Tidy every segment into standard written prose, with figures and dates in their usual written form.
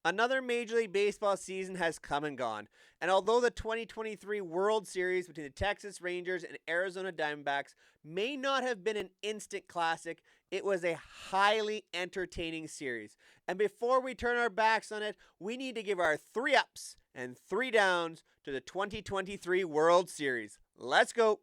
Another Major League Baseball season has come and gone, and although the 2023 World Series between the Texas Rangers and Arizona Diamondbacks may not have been an instant classic, it was a highly entertaining series. And before we turn our backs on it, we need to give our 3 ups and 3 downs to the 2023 World Series. Let's go!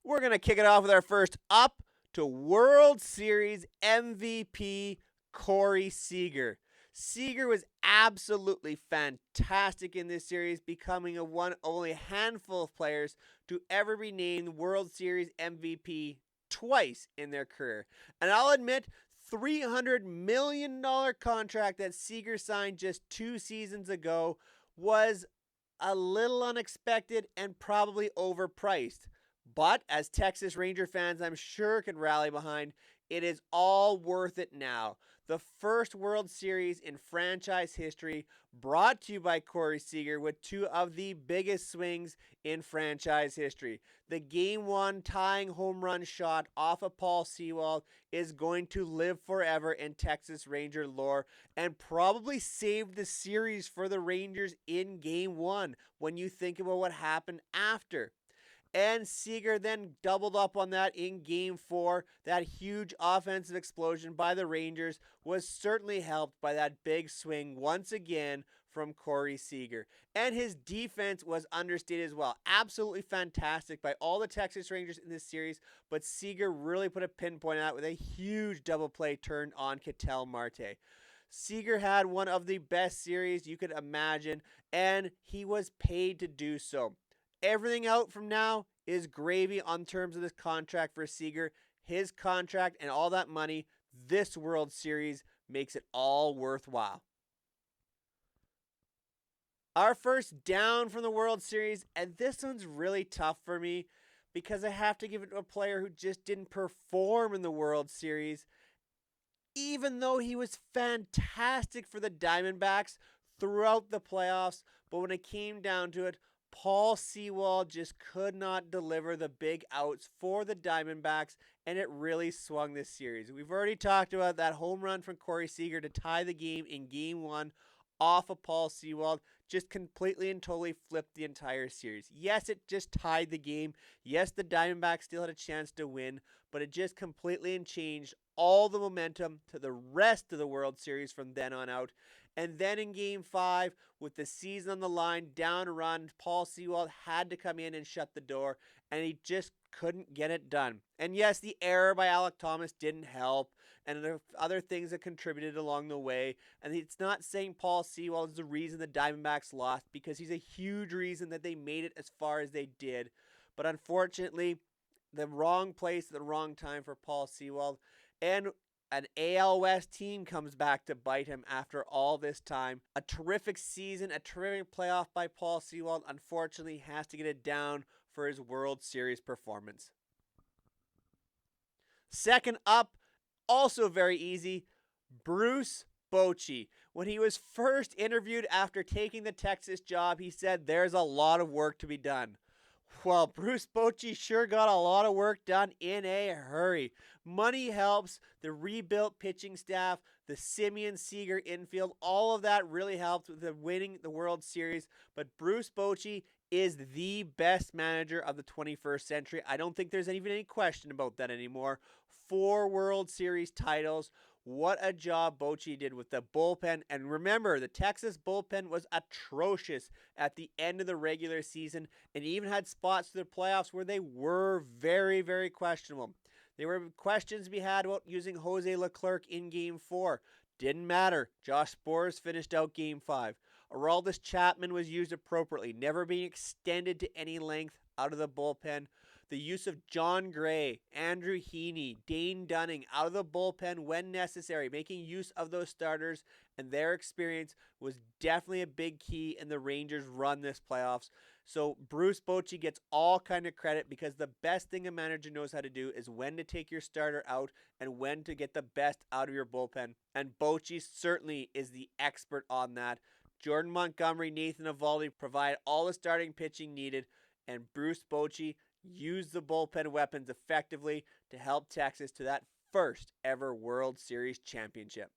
We're going to kick it off with our first up to World Series MVP Corey Seager. Seager was absolutely fantastic in this series, becoming only a handful of players to ever be named World Series MVP twice in their career. And I'll admit, $300 million contract that Seager signed just 2 seasons ago was a little unexpected and probably overpriced. But as Texas Ranger fans I'm sure can rally behind, it is all worth it now. The first World Series in franchise history, brought to you by Corey Seager with 2 of the biggest swings in franchise history. The Game 1 tying home run shot off of Paul Sewald is going to live forever in Texas Ranger lore and probably saved the series for the Rangers in Game 1 when you think about what happened after. And Seager then doubled up on that in Game 4. That huge offensive explosion by the Rangers was certainly helped by that big swing once again from Corey Seager. And his defense was understated as well. Absolutely fantastic by all the Texas Rangers in this series, but Seager really put a pinpoint on it with a huge double play turned on Ketel Marte. Seager had one of the best series you could imagine, and he was paid to do so. Everything out from now is gravy on terms of this contract for Seager. His contract and all that money, this World Series makes it all worthwhile. Our first down from the World Series, and this one's really tough for me because I have to give it to a player who just didn't perform in the World Series, even though he was fantastic for the Diamondbacks throughout the playoffs. But when it came down to it, Paul Sewald just could not deliver the big outs for the Diamondbacks, and it really swung this series. We've already talked about that home run from Corey Seager to tie the game in Game 1 off of Paul Sewald. Just completely and totally flipped the entire series. Yes, it just tied the game. Yes, the Diamondbacks still had a chance to win, but it just completely changed all the momentum to the rest of the World Series from then on out. And then in Game 5, with the season on the line, down a run, Paul Sewald had to come in and shut the door, and he just couldn't get it done. And yes, the error by Alec Thomas didn't help, and there are other things that contributed along the way. And it's not saying Paul Sewald is the reason the Diamondbacks lost, because he's a huge reason that they made it as far as they did. But unfortunately, the wrong place at the wrong time for Paul Sewald. And an AL West team comes back to bite him after all this time. A terrific season, a terrific playoff by Paul Sewald. Unfortunately, has to get it down for his World Series performance. Second up, also very easy, Bruce Bochy. When he was first interviewed after taking the Texas job, he said there's a lot of work to be done. Well, Bruce Bochy sure got a lot of work done in a hurry. Money helps, the rebuilt pitching staff, the Simeon Seager infield, all of that really helped with the winning the World Series. But Bruce Bochy is the best manager of the 21st century. I don't think there's even any question about that anymore. 4 World Series titles. What a job Bochy did with the bullpen. And remember, the Texas bullpen was atrocious at the end of the regular season and even had spots to the playoffs where they were very, very questionable. There were questions to be had about using Jose Leclerc in Game 4. Didn't matter. Josh Sborz finished out Game 5. Aroldis Chapman was used appropriately, never being extended to any length out of the bullpen. The use of John Gray, Andrew Heaney, Dane Dunning out of the bullpen when necessary, making use of those starters and their experience was definitely a big key in the Rangers' run this playoffs. So Bruce Bochy gets all kind of credit because the best thing a manager knows how to do is when to take your starter out and when to get the best out of your bullpen. And Bochy certainly is the expert on that. Jordan Montgomery, Nathan Eovaldi provide all the starting pitching needed, and Bruce Bochy used the bullpen weapons effectively to help Texas to that first ever World Series championship.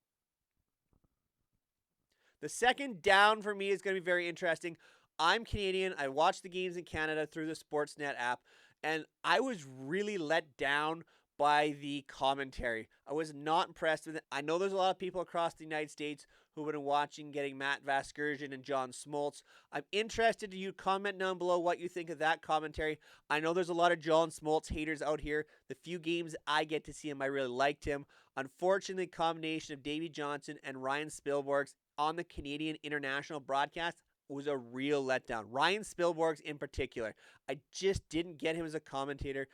The second down for me is going to be very interesting. I'm Canadian. I watch the games in Canada through the Sportsnet app, and I was really let down by the commentary. I was not impressed with it. I know there's a lot of people across the United States who've been watching, getting Matt Vasgersian and John Smoltz. I'm interested to you comment down below what you think of that commentary. I know there's a lot of John Smoltz haters out here. The few games I get to see him, I really liked him. Unfortunately, the combination of Davey Johnson and Ryan Spielborgs on the Canadian international broadcast was a real letdown. Ryan Spielborgs in particular. I just didn't get him as a commentator.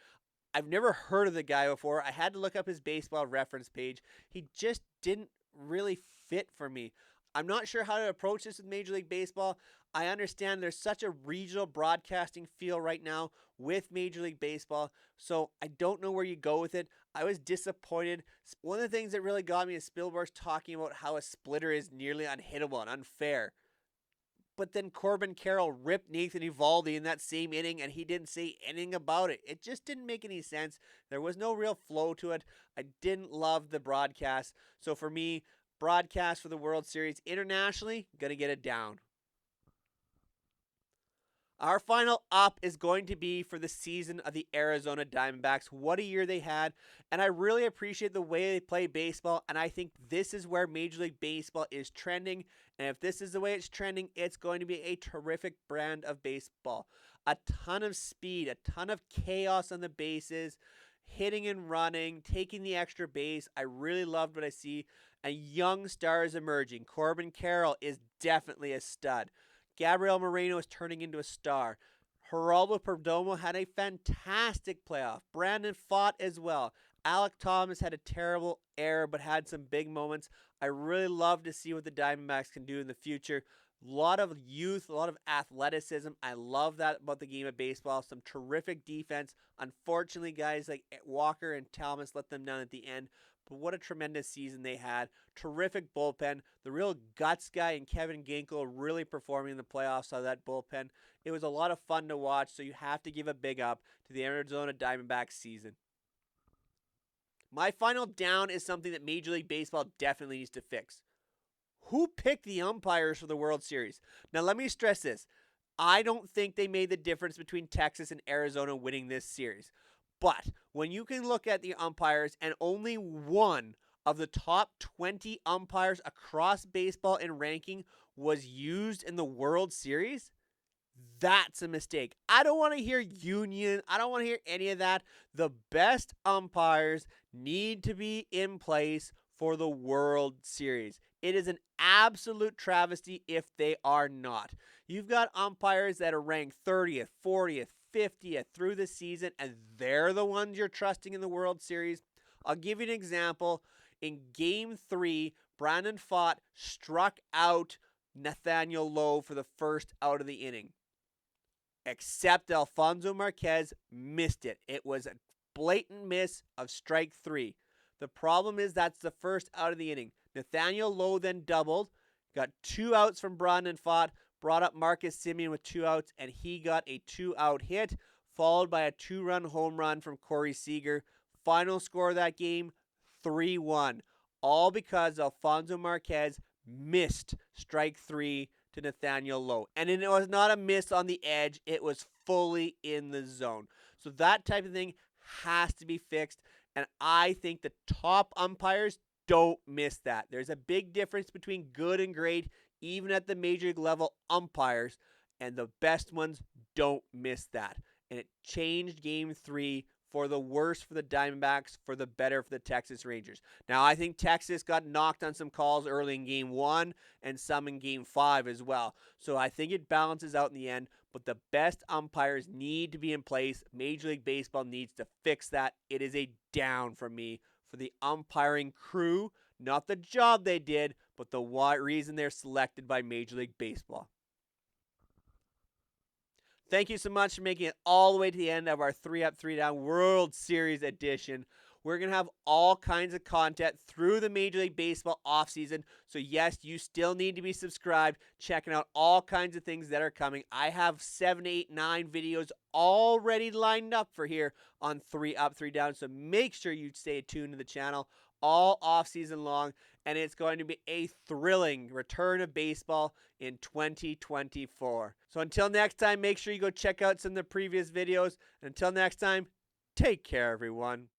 I've never heard of the guy before. I had to look up his baseball reference page. He just didn't really fit for me. I'm not sure how to approach this with Major League Baseball. I understand there's such a regional broadcasting feel right now with Major League Baseball, so I don't know where you go with it. I was disappointed. One of the things that really got me is Spielberg's talking about how a splitter is nearly unhittable and unfair. But then Corbin Carroll ripped Nathan Eovaldi in that same inning, and he didn't say anything about it. It just didn't make any sense. There was no real flow to it. I didn't love the broadcast. So for me, broadcast for the World Series internationally, gonna get it down. Our final up is going to be for the season of the Arizona Diamondbacks. What a year they had, and I really appreciate the way they play baseball, and I think this is where Major League Baseball is trending, and if this is the way it's trending, it's going to be a terrific brand of baseball. A ton of speed, a ton of chaos on the bases, hitting and running, taking the extra base. I really loved what I see, and young stars emerging. Corbin Carroll is definitely a stud. Gabriel Moreno is turning into a star. Geraldo Perdomo had a fantastic playoff. Brandon Pfaadt as well. Alec Thomas had a terrible error but had some big moments. I really love to see what the Diamondbacks can do in the future. A lot of youth, a lot of athleticism. I love that about the game of baseball. Some terrific defense. Unfortunately, guys like Walker and Thomas let them down at the end. But what a tremendous season they had. Terrific bullpen. The real guts guy and Kevin Ginkel really performing in the playoffs out of that bullpen. It was a lot of fun to watch, so you have to give a big up to the Arizona Diamondbacks season. My final down is something that Major League Baseball definitely needs to fix. Who picked the umpires for the World Series? Now, let me stress this. I don't think they made the difference between Texas and Arizona winning this series. But when you can look at the umpires and only one of the top 20 umpires across baseball in ranking was used in the World Series, that's a mistake. I don't want to hear union. I don't want to hear any of that. The best umpires need to be in place for the World Series. It is an absolute travesty if they are not. You've got umpires that are ranked 30th, 40th, 50th through the season, and they're the ones you're trusting in the World Series. I'll give you an example. In Game 3, Brandon Pfaadt struck out Nathaniel Lowe for the first out of the inning. Except Alfonso Marquez missed it. It was a blatant miss of strike 3. The problem is that's the first out of the inning. Nathaniel Lowe then doubled, got 2 outs from Brandon Pfaadt, brought up Marcus Semien with 2 outs, and he got a 2-out hit, followed by a 2-run home run from Corey Seager. Final score of that game, 3-1. All because Alfonso Marquez missed strike 3 to Nathaniel Lowe. And it was not a miss on the edge. It was fully in the zone. So that type of thing has to be fixed. And I think the top umpires don't miss that. There's a big difference between good and great, even at the major league level umpires, and the best ones don't miss that. And it changed Game 3 for the worse for the Diamondbacks, for the better for the Texas Rangers. Now, I think Texas got knocked on some calls early in Game 1 and some in Game 5 as well. So I think it balances out in the end, but the best umpires need to be in place. Major League Baseball needs to fix that. It is a down for me for the umpiring crew, not the job they did, but the reason they're selected by Major League Baseball. Thank you so much for making it all the way to the end of our 3 Up, 3 Down World Series edition. We're going to have all kinds of content through the Major League Baseball offseason. So, yes, you still need to be subscribed, checking out all kinds of things that are coming. I have 7, 8, 9 videos already lined up for here on 3 Up, 3 Down. So, make sure you stay tuned to the channel all offseason long. And it's going to be a thrilling return of baseball in 2024. So until next time, make sure you go check out some of the previous videos. Until next time, take care, everyone.